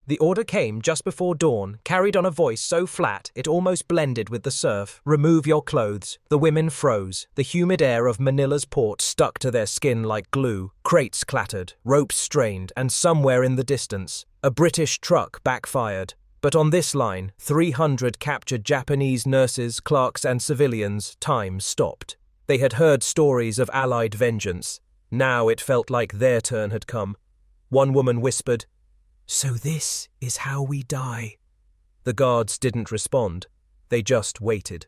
The order came just before dawn, carried on a voice so flat it almost blended with the surf. Remove your clothes. The women froze. The humid air of Manila's port stuck to their skin like glue. Crates clattered, ropes strained, and somewhere in the distance, a British truck backfired. But on this line, 300 captured Japanese nurses, clerks, and civilians, time stopped. They had heard stories of Allied vengeance. Now it felt like their turn had come. One woman whispered, "So this is how we die." The guards didn't respond. They just waited.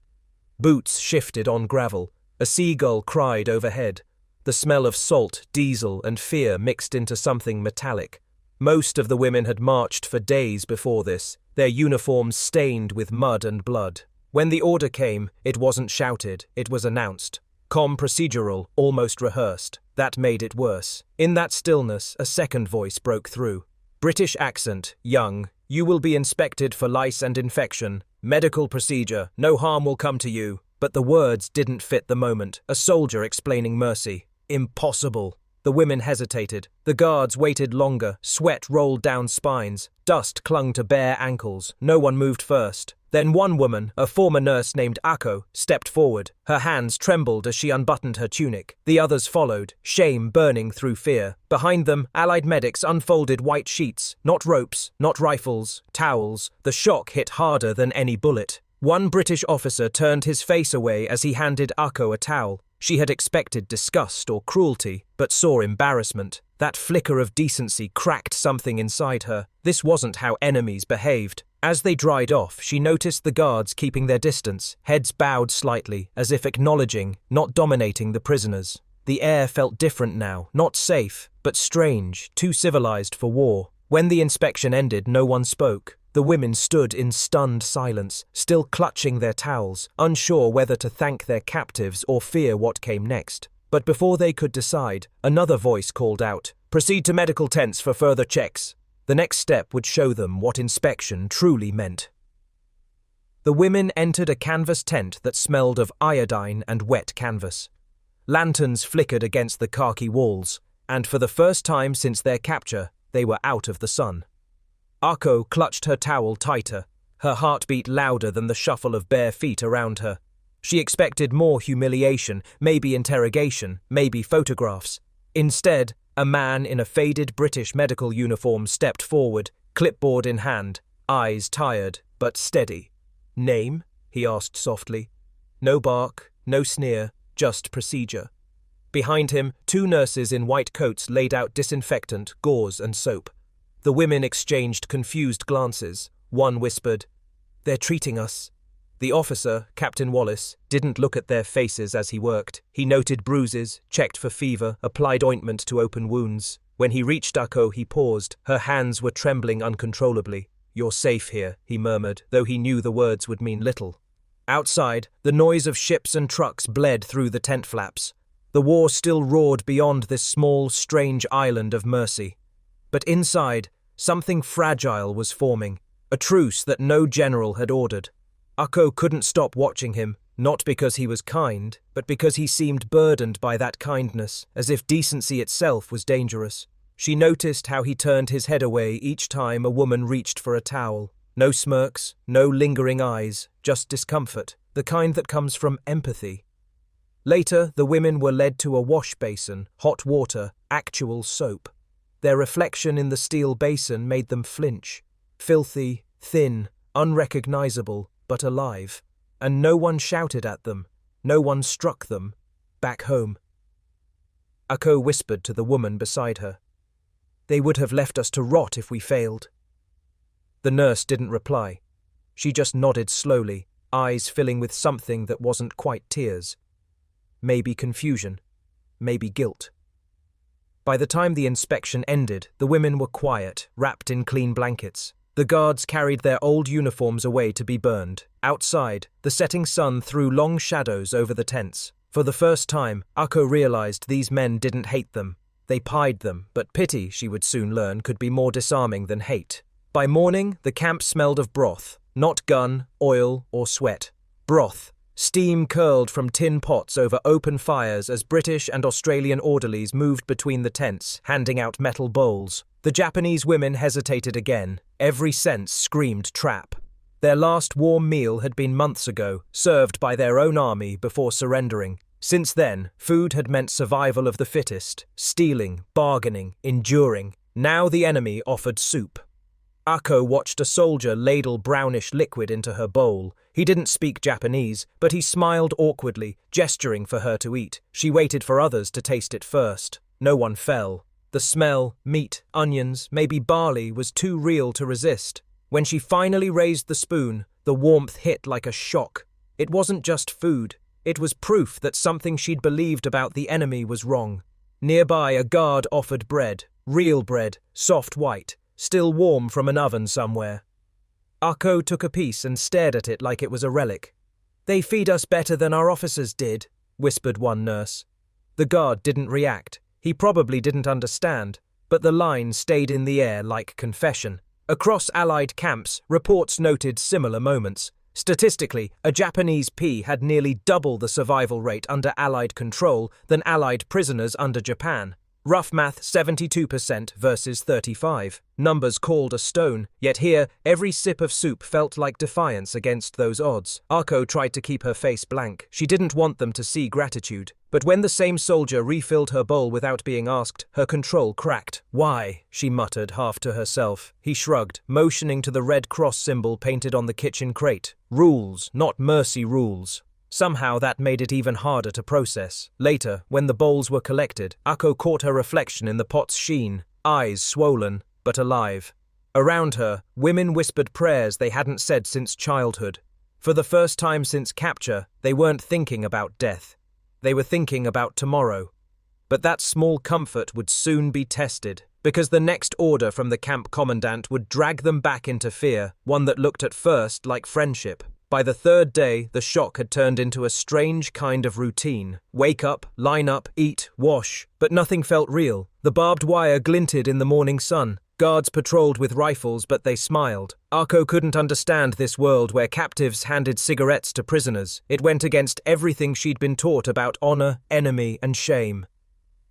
Boots shifted on gravel. A seagull cried overhead. The smell of salt, diesel, and fear mixed into something metallic. Most of the women had marched for days before this, their uniforms stained with mud and blood. When the order came, it wasn't shouted, it was announced. Calm, procedural, almost rehearsed. That made it worse. In that stillness, a second voice broke through. British accent, young. "You will be inspected for lice and infection. Medical procedure. No harm will come to you." But the words didn't fit the moment. A soldier explaining mercy. Impossible. The women hesitated. The guards waited longer. Sweat rolled down spines. Dust clung to bare ankles. No one moved first. Then one woman, a former nurse named Ako, stepped forward. Her hands trembled as she unbuttoned her tunic. The others followed, shame burning through fear. Behind them, Allied medics unfolded white sheets. Not ropes, not rifles, towels. The shock hit harder than any bullet. One British officer turned his face away as he handed Ako a towel. She had expected disgust or cruelty, but saw embarrassment. That flicker of decency cracked something inside her. This wasn't how enemies behaved. As they dried off, she noticed the guards keeping their distance, heads bowed slightly, as if acknowledging, not dominating the prisoners. The air felt different now, not safe, but strange, too civilized for war. When the inspection ended, no one spoke. The women stood in stunned silence, still clutching their towels, unsure whether to thank their captives or fear what came next. But before they could decide, another voice called out, "Proceed to medical tents for further checks." The next step would show them what inspection truly meant. The women entered a canvas tent that smelled of iodine and wet canvas. Lanterns flickered against the khaki walls, and for the first time since their capture, they were out of the sun. Ako clutched her towel tighter, her heartbeat louder than the shuffle of bare feet around her. She expected more humiliation, maybe interrogation, maybe photographs. Instead, a man in a faded British medical uniform stepped forward, clipboard in hand, eyes tired but steady. "Name?" he asked softly. No bark, no sneer, just procedure. Behind him, two nurses in white coats laid out disinfectant, gauze, and soap. The women exchanged confused glances. One whispered, "They're treating us." The officer, Captain Wallace, didn't look at their faces as he worked. He noted bruises, checked for fever, applied ointment to open wounds. When he reached Ako, he paused. Her hands were trembling uncontrollably. "You're safe here," he murmured, though he knew the words would mean little. Outside, the noise of ships and trucks bled through the tent flaps. The war still roared beyond this small, strange island of mercy. But inside, something fragile was forming, a truce that no general had ordered. Ako couldn't stop watching him, not because he was kind, but because he seemed burdened by that kindness, as if decency itself was dangerous. She noticed how he turned his head away each time a woman reached for a towel. No smirks, no lingering eyes, just discomfort, the kind that comes from empathy. Later, the women were led to a wash basin, hot water, actual soap. Their reflection in the steel basin made them flinch. Filthy, thin, unrecognizable, but alive. And no one shouted at them. No one struck them. Back home. Ako whispered to the woman beside her. "They would have left us to rot if we failed." The nurse didn't reply. She just nodded slowly, eyes filling with something that wasn't quite tears. Maybe confusion. Maybe guilt. By the time the inspection ended, the women were quiet, wrapped in clean blankets. The guards carried their old uniforms away to be burned. Outside, the setting sun threw long shadows over the tents. For the first time, Ako realized these men didn't hate them. They pied them, but pity, she would soon learn, could be more disarming than hate. By morning, the camp smelled of broth, not gun, oil, or sweat. Broth, Steam curled from tin pots over open fires as British and Australian orderlies moved between the tents, handing out metal bowls. The Japanese women hesitated again. Every sense screamed trap. Their last warm meal had been months ago, served by their own army before surrendering. Since then, food had meant survival of the fittest, stealing, bargaining, enduring. Now the enemy offered soup. Ako watched a soldier ladle brownish liquid into her bowl. He didn't speak Japanese, but he smiled awkwardly, gesturing for her to eat. She waited for others to taste it first. No one fell. The smell, meat, onions, maybe barley, was too real to resist. When she finally raised the spoon, the warmth hit like a shock. It wasn't just food. It was proof that something she'd believed about the enemy was wrong. Nearby, a guard offered bread. Real bread, soft white, still warm from an oven somewhere. Ako took a piece and stared at it like it was a relic. "They feed us better than our officers did," whispered one nurse. The guard didn't react. He probably didn't understand, but the line stayed in the air like confession. Across Allied camps, reports noted similar moments. Statistically, a Japanese P had nearly double the survival rate under Allied control than Allied prisoners under Japan. Rough math, 72% versus 35. Numbers called a stone, yet here, every sip of soup felt like defiance against those odds. Ako tried to keep her face blank. She didn't want them to see gratitude. But when the same soldier refilled her bowl without being asked, her control cracked. "Why?" she muttered, half to herself. He shrugged, motioning to the Red Cross symbol painted on the kitchen crate. Rules, not mercy rules. Somehow that made it even harder to process. Later, when the bowls were collected, Ako caught her reflection in the pot's sheen, eyes swollen, but alive. Around her, women whispered prayers they hadn't said since childhood. For the first time since capture, they weren't thinking about death. They were thinking about tomorrow. But that small comfort would soon be tested, because the next order from the camp commandant would drag them back into fear, one that looked at first like friendship. By the third day, the shock had turned into a strange kind of routine. Wake up, line up, eat, wash. But nothing felt real. The barbed wire glinted in the morning sun. Guards patrolled with rifles, but they smiled. Ako couldn't understand this world where captives handed cigarettes to prisoners. It went against everything she'd been taught about honor, enemy, and shame.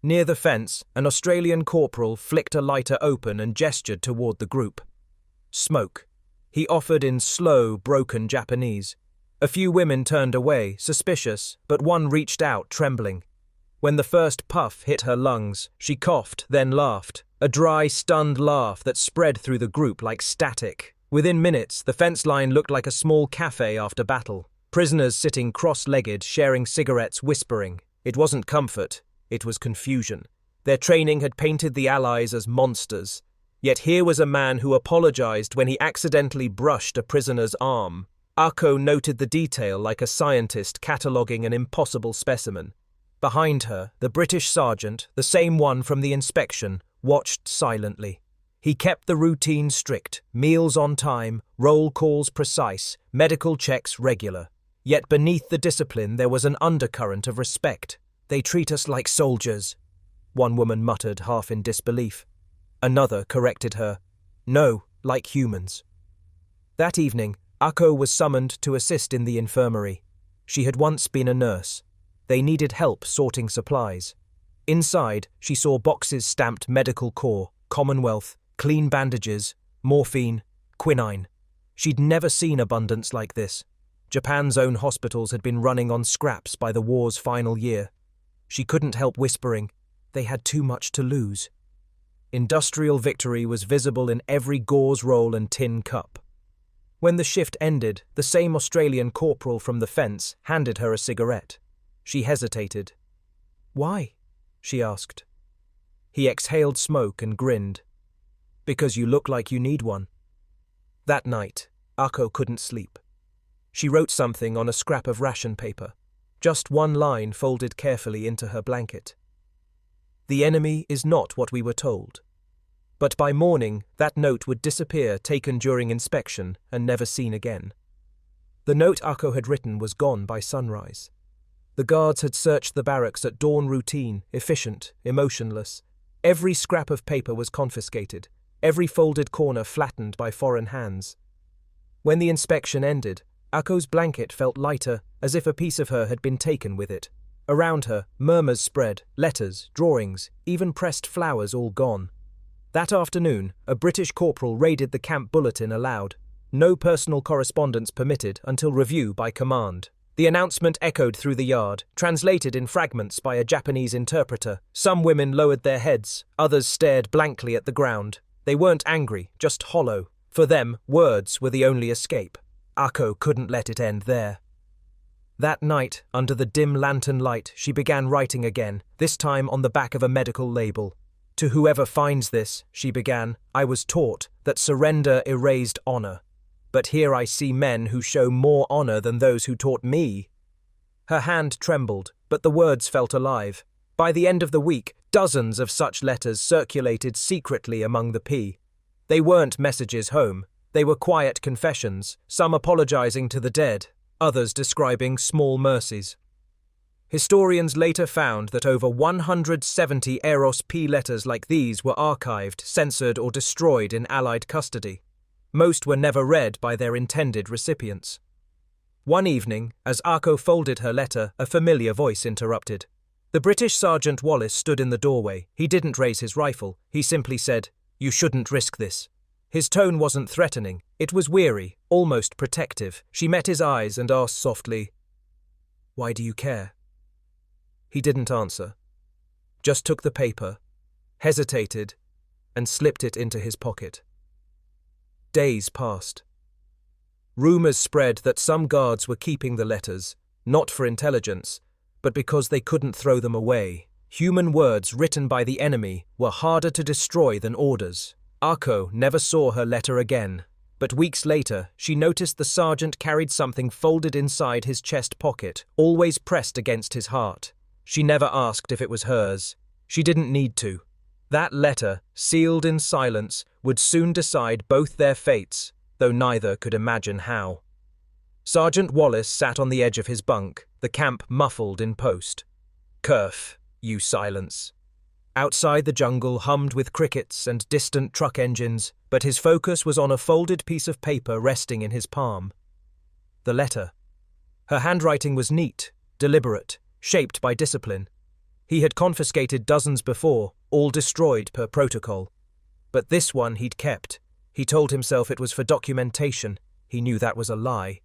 Near the fence, an Australian corporal flicked a lighter open and gestured toward the group. "Smoke," he offered in slow, broken Japanese. A few women turned away, suspicious, but one reached out, trembling. When the first puff hit her lungs, she coughed, then laughed. A dry, stunned laugh that spread through the group like static. Within minutes, the fence line looked like a small cafe after battle. Prisoners sitting cross-legged, sharing cigarettes, whispering. It wasn't comfort, it was confusion. Their training had painted the Allies as monsters. Yet here was a man who apologized when he accidentally brushed a prisoner's arm. Ako noted the detail like a scientist cataloguing an impossible specimen. Behind her, the British sergeant, the same one from the inspection, watched silently. He kept the routine strict, meals on time, roll calls precise, medical checks regular. Yet beneath the discipline there was an undercurrent of respect. "They treat us like soldiers," one woman muttered, half in disbelief. Another corrected her. "No, like humans." That evening, Ako was summoned to assist in the infirmary. She had once been a nurse. They needed help sorting supplies. Inside, she saw boxes stamped Medical Corps, Commonwealth, clean bandages, morphine, quinine. She'd never seen abundance like this. Japan's own hospitals had been running on scraps by the war's final year. She couldn't help whispering, they had too much to lose. Industrial victory was visible in every gauze roll and tin cup. When the shift ended, the same Australian corporal from the fence handed her a cigarette. She hesitated. "Why?" she asked. He exhaled smoke and grinned. "Because you look like you need one." That night, Ako couldn't sleep. She wrote something on a scrap of ration paper, just one line folded carefully into her blanket. "The enemy is not what we were told." But by morning, that note would disappear, taken during inspection, and never seen again. The note Ako had written was gone by sunrise. The guards had searched the barracks at dawn, routine, efficient, emotionless. Every scrap of paper was confiscated, every folded corner flattened by foreign hands. When the inspection ended, Akko's blanket felt lighter, as if a piece of her had been taken with it. Around her, murmurs spread, letters, drawings, even pressed flowers all gone. That afternoon, a British corporal raided the camp bulletin aloud. No personal correspondence permitted until review by command. The announcement echoed through the yard, translated in fragments by a Japanese interpreter. Some women lowered their heads, others stared blankly at the ground. They weren't angry, just hollow. For them, words were the only escape. Akko couldn't let it end there. That night, under the dim lantern light, she began writing again, this time on the back of a medical label. To whoever finds this, she began, I was taught that surrender erased honor. But here I see men who show more honor than those who taught me. Her hand trembled, but the words felt alive. By the end of the week, dozens of such letters circulated secretly among the P. They weren't messages home. They were quiet confessions, some apologizing to the dead, others describing small mercies. Historians later found that over 170 Eros P letters like these were archived, censored, or destroyed in Allied custody. Most were never read by their intended recipients. One evening, as Akko folded her letter, a familiar voice interrupted. The British Sergeant Wallace stood in the doorway. He didn't raise his rifle. He simply said, You shouldn't risk this. His tone wasn't threatening. It was weary, almost protective. She met his eyes and asked softly, Why do you care? He didn't answer. Just took the paper, hesitated, and slipped it into his pocket. Days passed. Rumors spread that some guards were keeping the letters, not for intelligence, but because they couldn't throw them away. Human words written by the enemy were harder to destroy than orders. Akko never saw her letter again, but weeks later she noticed the sergeant carried something folded inside his chest pocket, always pressed against his heart. She never asked if it was hers. She didn't need to. That letter, sealed in silence, would soon decide both their fates, though neither could imagine how. Sergeant Wallace sat on the edge of his bunk, the camp muffled in post. Curf, you silence. Outside the jungle hummed with crickets and distant truck engines, but his focus was on a folded piece of paper resting in his palm. The letter. Her handwriting was neat, deliberate, shaped by discipline. He had confiscated dozens before, all destroyed per protocol. But this one he'd kept. He told himself it was for documentation. He knew that was a lie.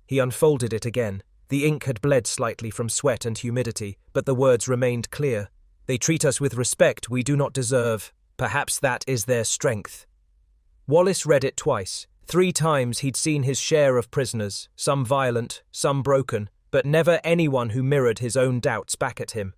He unfolded it again. The ink had bled slightly from sweat and humidity, but the words remained clear. They treat us with respect we do not deserve. Perhaps that is their strength. Wallace read it twice. 3 times he'd seen his share of prisoners, some violent, some broken, but never anyone who mirrored his own doubts back at him.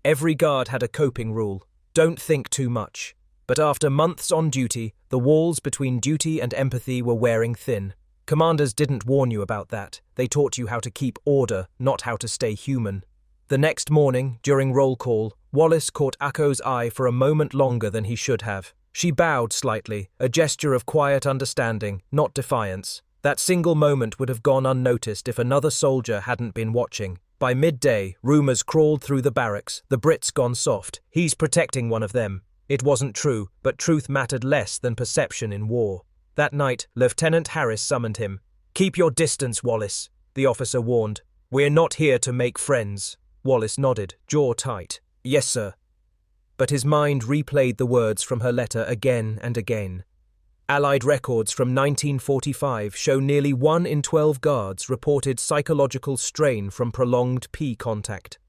Every guard had a coping rule. Don't think too much. But after months on duty, the walls between duty and empathy were wearing thin. Commanders didn't warn you about that. They taught you how to keep order, not how to stay human. The next morning, during roll call, Wallace caught Akko's eye for a moment longer than he should have. She bowed slightly, a gesture of quiet understanding, not defiance. That single moment would have gone unnoticed if another soldier hadn't been watching. By midday, rumors crawled through the barracks. The Brits gone soft. He's protecting one of them. It wasn't true, but truth mattered less than perception in war. That night, Lieutenant Harris summoned him. Keep your distance, Wallace, the officer warned. We're not here to make friends. Wallace nodded, jaw tight. Yes, sir. But his mind replayed the words from her letter again and again. Allied records from 1945 show nearly 1 in 12 guards reported psychological strain from prolonged P contact.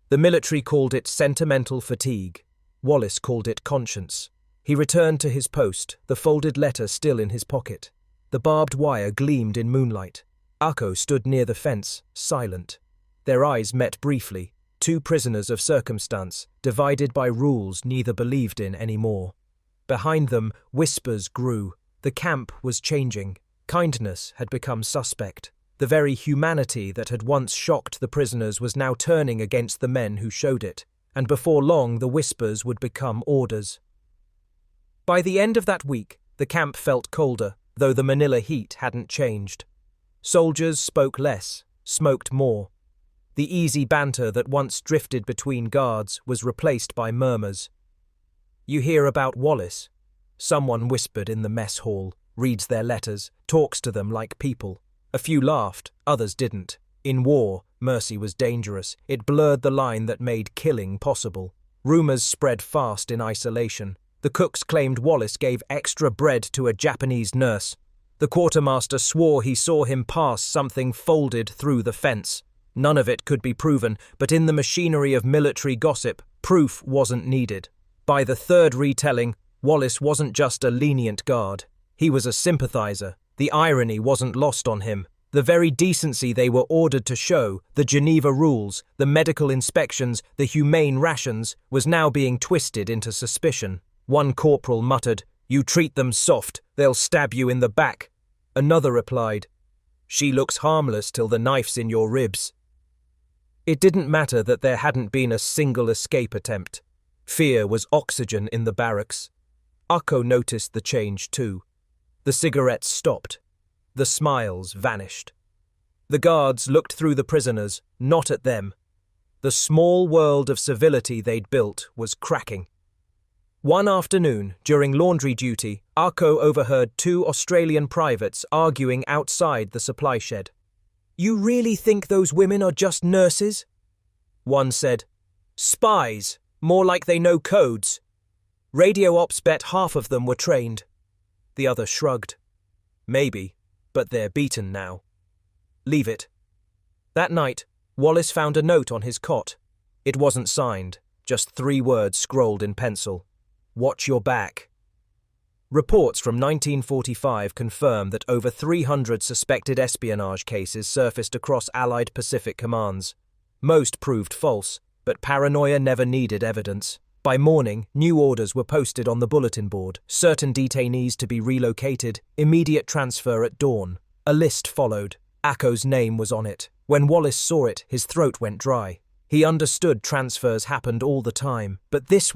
The military called it sentimental fatigue. Wallace called it conscience. He returned to his post, the folded letter still in his pocket. The barbed wire gleamed in moonlight. Akko stood near the fence, silent. Their eyes met briefly, 2 prisoners of circumstance, divided by rules neither believed in anymore. Behind them, whispers grew. The camp was changing. Kindness had become suspect. The very humanity that had once shocked the prisoners was now turning against the men who showed it, and before long the whispers would become orders. By the end of that week, the camp felt colder, though the Manila heat hadn't changed. Soldiers spoke less, smoked more. The easy banter that once drifted between guards was replaced by murmurs. You hear about Wallace? Someone whispered in the mess hall, reads their letters, talks to them like people. A few laughed, others didn't. In war, mercy was dangerous. It blurred the line that made killing possible. Rumors spread fast in isolation. The cooks claimed Wallace gave extra bread to a Japanese nurse. The quartermaster swore he saw him pass something folded through the fence. None of it could be proven, but in the machinery of military gossip, proof wasn't needed. By the third retelling, Wallace wasn't just a lenient guard. He was a sympathizer. The irony wasn't lost on him. The very decency they were ordered to show, the Geneva rules, the medical inspections, the humane rations, was now being twisted into suspicion. One corporal muttered, "You treat them soft, they'll stab you in the back." Another replied, "She looks harmless till the knife's in your ribs." It didn't matter that there hadn't been a single escape attempt. Fear was oxygen in the barracks. Akko noticed the change too. The cigarettes stopped. The smiles vanished. The guards looked through the prisoners, not at them. The small world of civility they'd built was cracking. One afternoon, during laundry duty, Akko overheard two Australian privates arguing outside the supply shed. "You really think those women are just nurses?" One said, "Spies, more like they know codes. Radio ops bet half of them were trained." The other shrugged. "Maybe, but they're beaten now. Leave it." That night, Wallace found a note on his cot. It wasn't signed, just 3 words scrolled in pencil. "Watch your back." Reports from 1945 confirm that over 300 suspected espionage cases surfaced across Allied Pacific commands. Most proved false, but paranoia never needed evidence. By morning, new orders were posted on the bulletin board. Certain detainees to be relocated, immediate transfer at dawn. A list followed. Akko's name was on it. When Wallace saw it, his throat went dry. He understood transfers happened all the time, but this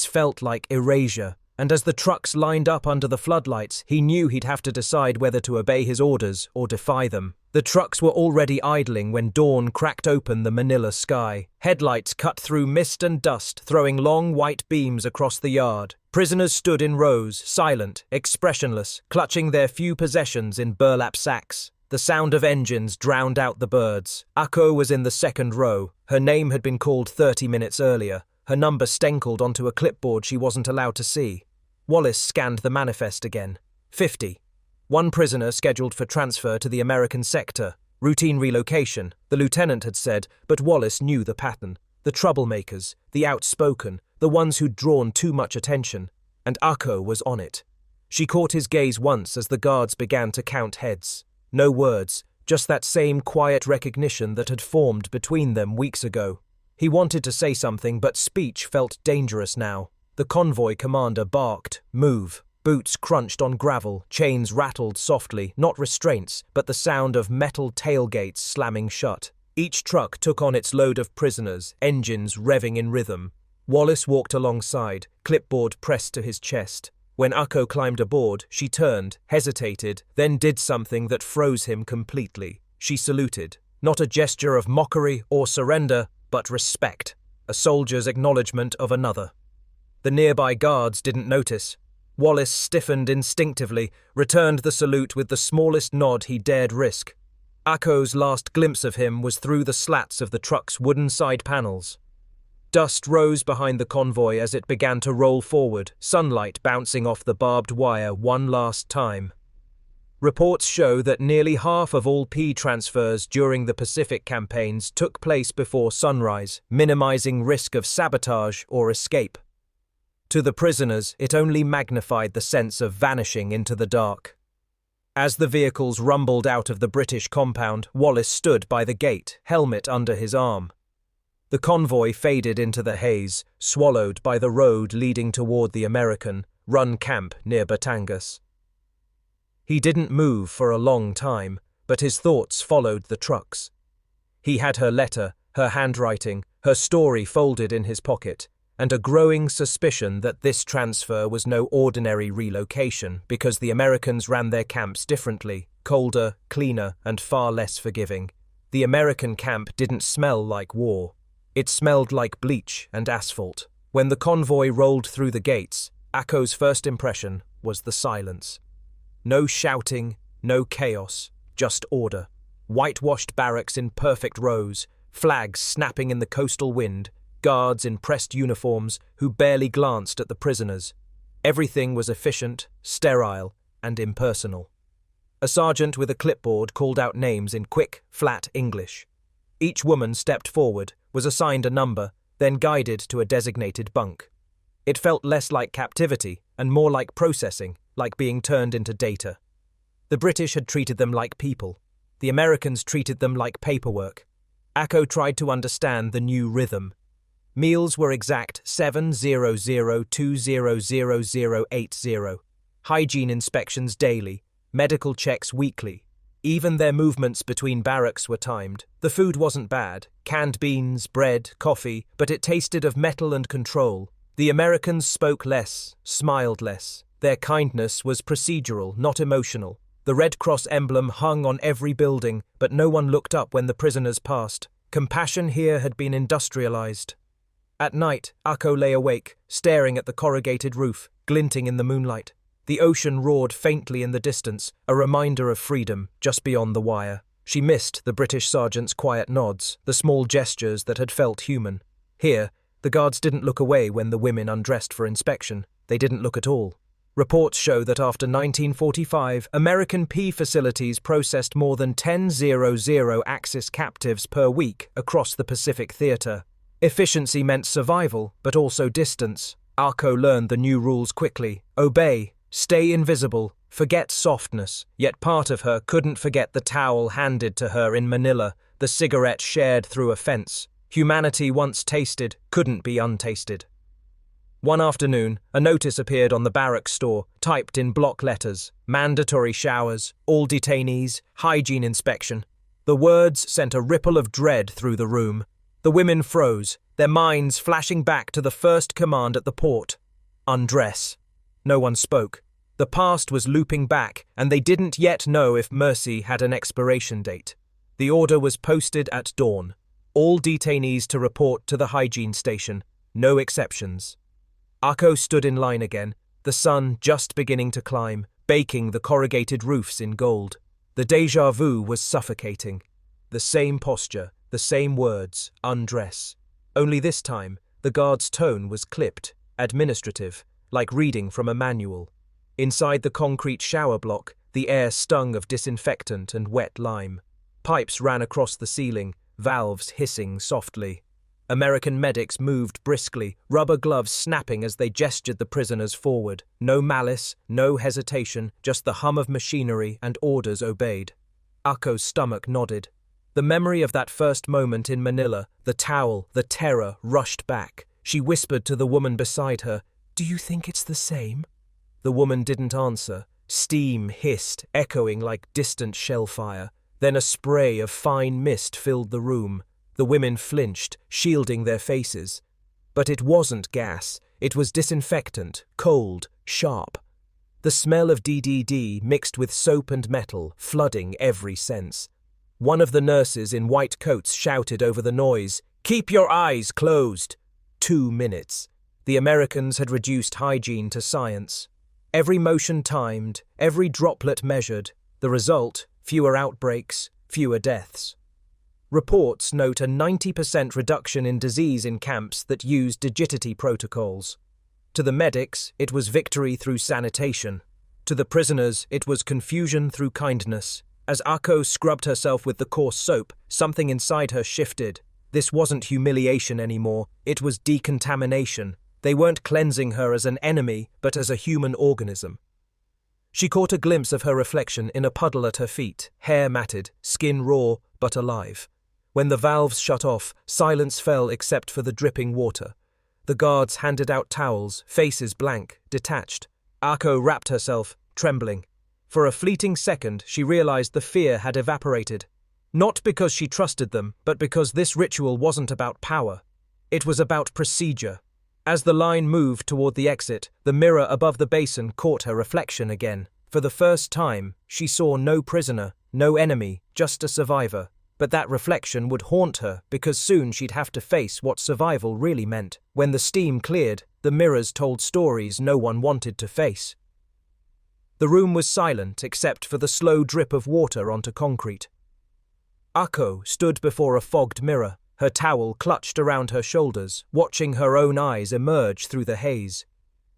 felt like erasure. And as the trucks lined up under the floodlights, he knew he'd have to decide whether to obey his orders or defy them. The trucks were already idling when dawn cracked open the Manila sky. Headlights cut through mist and dust, throwing long white beams across the yard. Prisoners stood in rows, silent, expressionless, clutching their few possessions in burlap sacks. The sound of engines drowned out the birds. Akko was in the second row. Her name had been called 30 minutes earlier. Her number stenkled onto a clipboard she wasn't allowed to see. Wallace scanned the manifest again. 50. One prisoner scheduled for transfer to the American sector. Routine relocation, the lieutenant had said, but Wallace knew the pattern. The troublemakers, the outspoken, the ones who'd drawn too much attention. And Akko was on it. She caught his gaze once as the guards began to count heads. No words, just that same quiet recognition that had formed between them weeks ago. He wanted to say something, but speech felt dangerous now. The convoy commander barked, "Move." Boots crunched on gravel, chains rattled softly, not restraints, but the sound of metal tailgates slamming shut. Each truck took on its load of prisoners, engines revving in rhythm. Wallace walked alongside, clipboard pressed to his chest. When Akko climbed aboard, she turned, hesitated, then did something that froze him completely. She saluted. Not a gesture of mockery or surrender, but respect, a soldier's acknowledgement of another. The nearby guards didn't notice. Wallace stiffened instinctively, returned the salute with the smallest nod he dared risk. Akko's last glimpse of him was through the slats of the truck's wooden side panels. Dust rose behind the convoy as it began to roll forward, sunlight bouncing off the barbed wire one last time. Reports show that nearly half of all P transfers during the Pacific campaigns took place before sunrise, minimizing risk of sabotage or escape. To the prisoners, it only magnified the sense of vanishing into the dark. As the vehicles rumbled out of the British compound, Wallace stood by the gate, helmet under his arm. The convoy faded into the haze, swallowed by the road leading toward the American run camp near Batangas. He didn't move for a long time, but his thoughts followed the trucks. He had her letter, her handwriting, her story folded in his pocket, and a growing suspicion that this transfer was no ordinary relocation because the Americans ran their camps differently, colder, cleaner, and far less forgiving. The American camp didn't smell like war. It smelled like bleach and asphalt. When the convoy rolled through the gates, Akko's first impression was the silence. No shouting, no chaos, just order. Whitewashed barracks in perfect rows, flags snapping in the coastal wind, guards in pressed uniforms who barely glanced at the prisoners. Everything was efficient, sterile, and impersonal. A sergeant with a clipboard called out names in quick, flat English. Each woman stepped forward, was assigned a number, then guided to a designated bunk. It felt less like captivity and more like processing, like being turned into data. The British had treated them like people. The Americans treated them like paperwork. Akko tried to understand the new rhythm. Meals were exact 7:00–2:00:80. Hygiene inspections daily, medical checks weekly. Even their movements between barracks were timed. The food wasn't bad, canned beans, bread, coffee, but it tasted of metal and control. The Americans spoke less, smiled less. Their kindness was procedural, not emotional. The Red Cross emblem hung on every building, but no one looked up when the prisoners passed. Compassion here had been industrialized. At night, Akko lay awake, staring at the corrugated roof, glinting in the moonlight. The ocean roared faintly in the distance, a reminder of freedom, just beyond the wire. She missed the British sergeant's quiet nods, the small gestures that had felt human. Here, the guards didn't look away when the women undressed for inspection. They didn't look at all. Reports show that after 1945, American P facilities processed more than 10,000 Axis captives per week across the Pacific Theater. Efficiency meant survival, but also distance. Akko learned the new rules quickly. Obey, stay invisible, forget softness. Yet part of her couldn't forget the towel handed to her in Manila, the cigarette shared through a fence. Humanity once tasted couldn't be untasted. One afternoon, a notice appeared on the barracks door, typed in block letters. Mandatory showers, all detainees, hygiene inspection. The words sent a ripple of dread through the room. The women froze, their minds flashing back to the first command at the port. Undress. No one spoke. The past was looping back, and they didn't yet know if mercy had an expiration date. The order was posted at dawn. All detainees to report to the hygiene station. No exceptions. Akko stood in line again, the sun just beginning to climb, baking the corrugated roofs in gold. The déjà vu was suffocating. The same posture, the same words, undress. Only this time, the guard's tone was clipped, administrative, like reading from a manual. Inside the concrete shower block, the air stung of disinfectant and wet lime. Pipes ran across the ceiling, valves hissing softly. American medics moved briskly, rubber gloves snapping as they gestured the prisoners forward. No malice, no hesitation, just the hum of machinery and orders obeyed. Akko's stomach nodded. The memory of that first moment in Manila, the towel, the terror, rushed back. She whispered to the woman beside her, "Do you think it's the same?" The woman didn't answer. Steam hissed, echoing like distant shellfire. Then a spray of fine mist filled the room. The women flinched, shielding their faces. But it wasn't gas. It was disinfectant, cold, sharp. The smell of DDD mixed with soap and metal, flooding every sense. One of the nurses in white coats shouted over the noise, "Keep your eyes closed!" 2 minutes. The Americans had reduced hygiene to science. Every motion timed, every droplet measured. The result, fewer outbreaks, fewer deaths. Reports note a 90% reduction in disease in camps that used digitity protocols. To the medics, it was victory through sanitation. To the prisoners, it was confusion through kindness. As Akko scrubbed herself with the coarse soap, something inside her shifted. This wasn't humiliation anymore, it was decontamination. They weren't cleansing her as an enemy, but as a human organism. She caught a glimpse of her reflection in a puddle at her feet, hair matted, skin raw, but alive. When the valves shut off, silence fell except for the dripping water. The guards handed out towels, faces blank, detached. Akko wrapped herself, trembling. For a fleeting second, she realized the fear had evaporated. Not because she trusted them, but because this ritual wasn't about power. It was about procedure. As the line moved toward the exit, the mirror above the basin caught her reflection again. For the first time, she saw no prisoner, no enemy, just a survivor. But that reflection would haunt her because soon she'd have to face what survival really meant. When the steam cleared, the mirrors told stories no one wanted to face. The room was silent except for the slow drip of water onto concrete. Ako stood before a fogged mirror, her towel clutched around her shoulders, watching her own eyes emerge through the haze.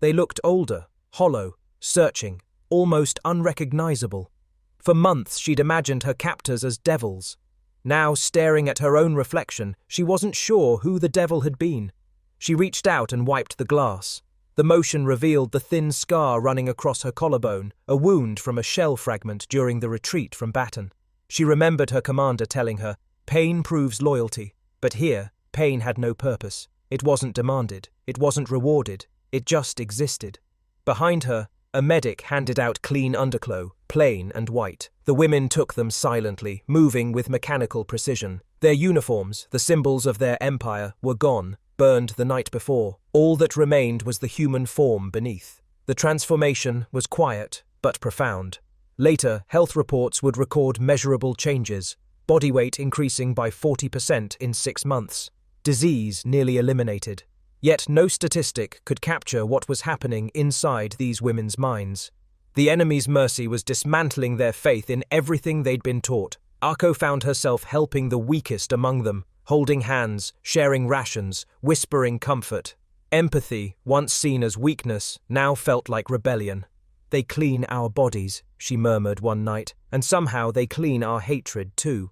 They looked older, hollow, searching, almost unrecognizable. For months she'd imagined her captors as devils. Now, staring at her own reflection, she wasn't sure who the devil had been. She reached out and wiped the glass. The motion revealed the thin scar running across her collarbone, a wound from a shell fragment during the retreat from Baton. She remembered her commander telling her, "Pain proves loyalty." But here, pain had no purpose. It wasn't demanded. It wasn't rewarded. It just existed. Behind her, a medic handed out clean underclothes, plain and white. The women took them silently, moving with mechanical precision. Their uniforms, the symbols of their empire, were gone, burned the night before. All that remained was the human form beneath. The transformation was quiet, but profound. Later, health reports would record measurable changes, body weight increasing by 40% in 6 months, disease nearly eliminated. Yet no statistic could capture what was happening inside these women's minds. The enemy's mercy was dismantling their faith in everything they'd been taught. Ako found herself helping the weakest among them, holding hands, sharing rations, whispering comfort. Empathy, once seen as weakness, now felt like rebellion. "They clean our bodies," she murmured one night, "and somehow they clean our hatred too."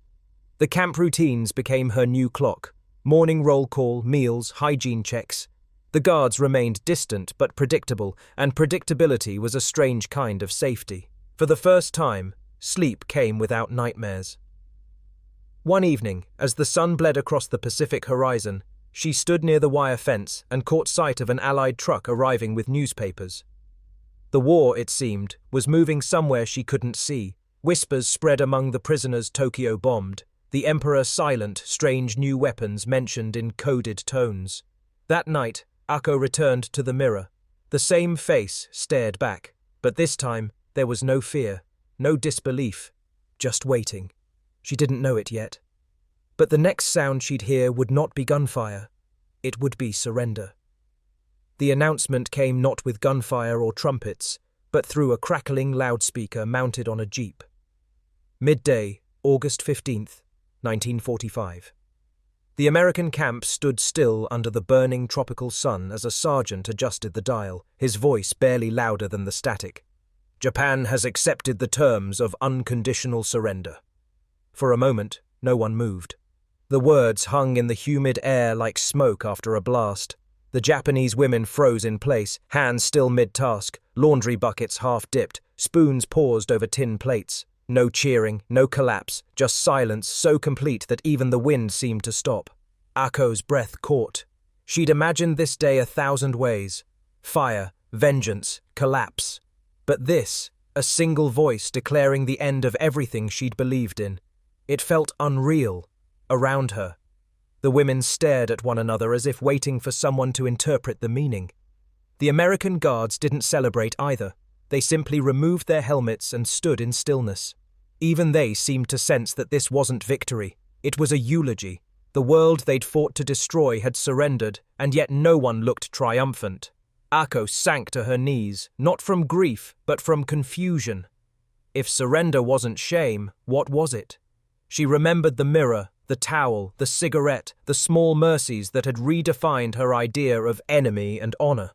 The camp routines became her new clock. Morning roll call, meals, hygiene checks. The guards remained distant but predictable, and predictability was a strange kind of safety. For the first time, sleep came without nightmares. One evening, as the sun bled across the Pacific horizon, she stood near the wire fence and caught sight of an Allied truck arriving with newspapers. The war, it seemed, was moving somewhere she couldn't see. Whispers spread among the prisoners Tokyo bombed. The Emperor silent, strange new weapons mentioned in coded tones. That night, Ako returned to the mirror. The same face stared back, but this time there was no fear, no disbelief, just waiting. She didn't know it yet. But the next sound she'd hear would not be gunfire. It would be surrender. The announcement came not with gunfire or trumpets, but through a crackling loudspeaker mounted on a jeep. Midday, August 15th, 1945. The American camp stood still under the burning tropical sun as a sergeant adjusted the dial, his voice barely louder than the static. "Japan has accepted the terms of unconditional surrender." For a moment, no one moved. The words hung in the humid air like smoke after a blast. The Japanese women froze in place, hands still mid-task, laundry buckets half-dipped, spoons paused over tin plates. No cheering, no collapse, just silence so complete that even the wind seemed to stop. Ako's breath caught. She'd imagined this day 1,000 ways. Fire, vengeance, collapse. But this, a single voice declaring the end of everything she'd believed in. It felt unreal, around her. The women stared at one another as if waiting for someone to interpret the meaning. The American guards didn't celebrate either. They simply removed their helmets and stood in stillness. Even they seemed to sense that this wasn't victory. It was a eulogy. The world they'd fought to destroy had surrendered, and yet no one looked triumphant. Ako sank to her knees, not from grief, but from confusion. If surrender wasn't shame, what was it? She remembered the mirror, the towel, the cigarette, the small mercies that had redefined her idea of enemy and honor.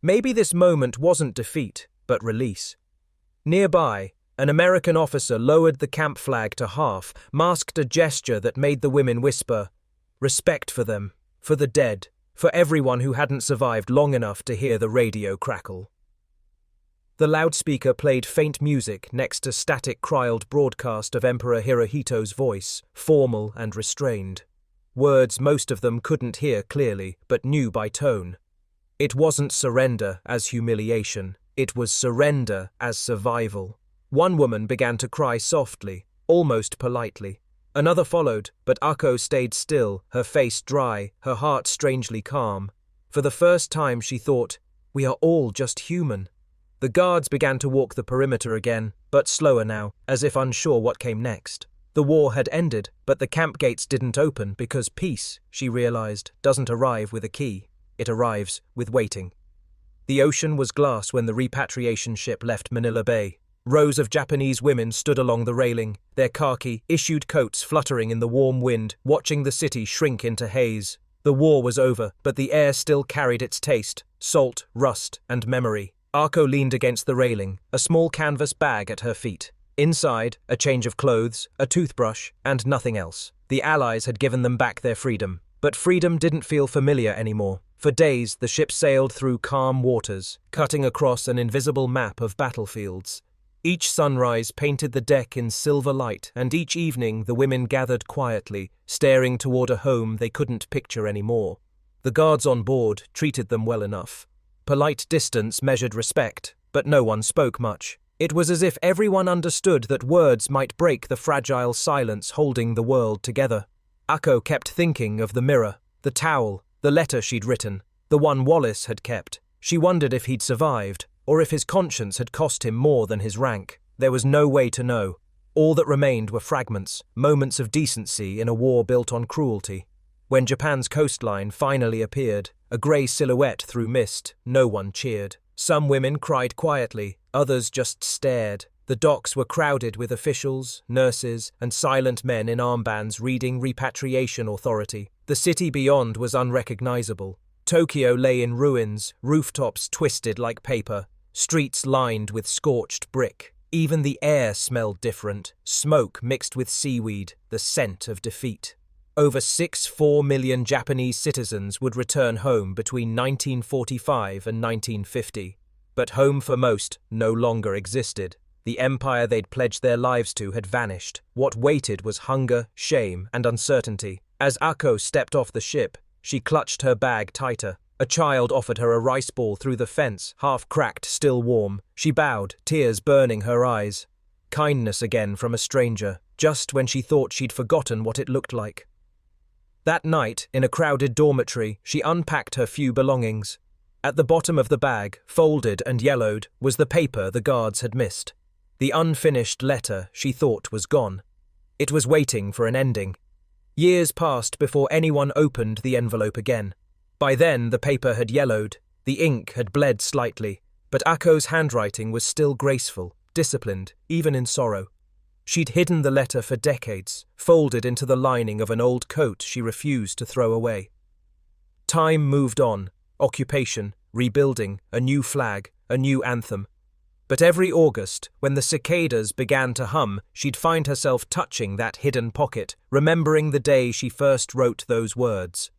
Maybe this moment wasn't defeat, but release. Nearby, an American officer lowered the camp flag to half, masked a gesture that made the women whisper, "Respect for them, for the dead, for everyone who hadn't survived long enough to hear the radio crackle." The loudspeaker played faint music next to static cryoled broadcast of Emperor Hirohito's voice, formal and restrained. Words most of them couldn't hear clearly, but knew by tone. It wasn't surrender as humiliation. It was surrender as survival. One woman began to cry softly, almost politely. Another followed, but Ako stayed still, her face dry, her heart strangely calm. For the first time she thought, "We are all just human." The guards began to walk the perimeter again, but slower now, as if unsure what came next. The war had ended, but the camp gates didn't open because peace, she realized, doesn't arrive with a key. It arrives with waiting. The ocean was glass when the repatriation ship left Manila Bay. Rows of Japanese women stood along the railing, their khaki-issued coats fluttering in the warm wind, watching the city shrink into haze. The war was over, but the air still carried its taste, salt, rust, and memory. Ako leaned against the railing, a small canvas bag at her feet. Inside, a change of clothes, a toothbrush, and nothing else. The Allies had given them back their freedom. But freedom didn't feel familiar anymore. For days, the ship sailed through calm waters, cutting across an invisible map of battlefields. Each sunrise painted the deck in silver light, and each evening the women gathered quietly, staring toward a home they couldn't picture anymore. The guards on board treated them well enough. Polite distance measured respect, but no one spoke much. It was as if everyone understood that words might break the fragile silence holding the world together. Ako kept thinking of the mirror, the towel, the letter she'd written, the one Wallace had kept. She wondered if he'd survived, or if his conscience had cost him more than his rank. There was no way to know. All that remained were fragments, moments of decency in a war built on cruelty. When Japan's coastline finally appeared, a grey silhouette through mist, no one cheered. Some women cried quietly, others just stared. The docks were crowded with officials, nurses, and silent men in armbands reading repatriation authority. The city beyond was unrecognizable. Tokyo lay in ruins, rooftops twisted like paper, streets lined with scorched brick. Even the air smelled different, smoke mixed with seaweed, the scent of defeat. Over 6.4 million Japanese citizens would return home between 1945 and 1950. But home for most no longer existed. The empire they'd pledged their lives to had vanished. What waited was hunger, shame, and uncertainty. As Ako stepped off the ship, she clutched her bag tighter. A child offered her a rice ball through the fence, half cracked, still warm. She bowed, tears burning her eyes. Kindness again from a stranger, just when she thought she'd forgotten what it looked like. That night, in a crowded dormitory, she unpacked her few belongings. At the bottom of the bag, folded and yellowed, was the paper the guards had missed. The unfinished letter she thought was gone. It was waiting for an ending. Years passed before anyone opened the envelope again. By then, the paper had yellowed, the ink had bled slightly, but Ako's handwriting was still graceful, disciplined, even in sorrow. She'd hidden the letter for decades, folded into the lining of an old coat she refused to throw away. Time moved on, occupation, rebuilding, a new flag, a new anthem. But every August, when the cicadas began to hum, she'd find herself touching that hidden pocket, remembering the day she first wrote those words.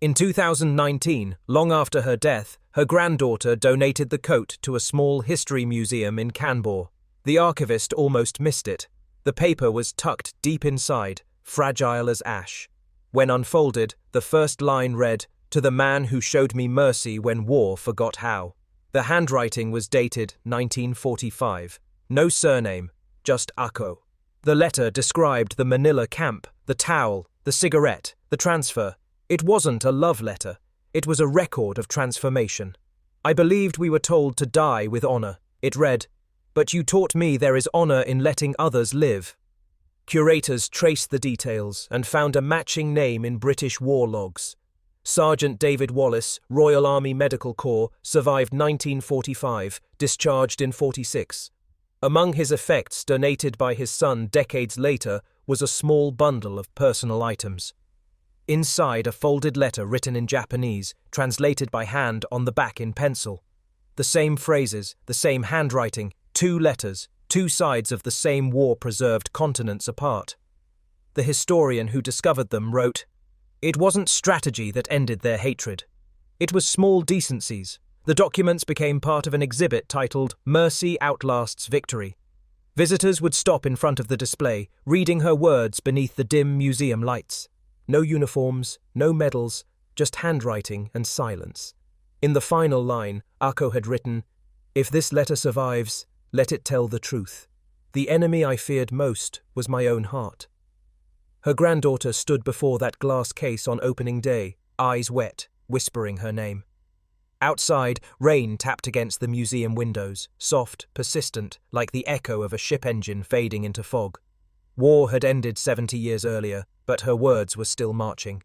In 2019, long after her death, her granddaughter donated the coat to a small history museum in Kanbor. The archivist almost missed it. The paper was tucked deep inside, fragile as ash. When unfolded, the first line read, "To the man who showed me mercy when war forgot how." The handwriting was dated 1945. No surname, just Ako. The letter described the Manila camp, the towel, the cigarette, the transfer. It wasn't a love letter. It was a record of transformation. "I believed we were told to die with honor," it read, "but you taught me there is honor in letting others live." Curators traced the details and found a matching name in British war logs. Sergeant David Wallace, Royal Army Medical Corps, survived 1945, discharged in 46. Among his effects donated by his son decades later was a small bundle of personal items. Inside, a folded letter written in Japanese, translated by hand on the back in pencil. The same phrases, the same handwriting, 2 letters, 2 sides of the same war-preserved continents apart. The historian who discovered them wrote, "It wasn't strategy that ended their hatred. It was small decencies." The documents became part of an exhibit titled "Mercy Outlasts Victory." Visitors would stop in front of the display, reading her words beneath the dim museum lights. No uniforms, no medals, just handwriting and silence. In the final line, Ako had written, "If this letter survives, let it tell the truth. The enemy I feared most was my own heart." Her granddaughter stood before that glass case on opening day, eyes wet, whispering her name. Outside, rain tapped against the museum windows, soft, persistent, like the echo of a ship engine fading into fog. War had ended 70 years earlier, but her words were still marching.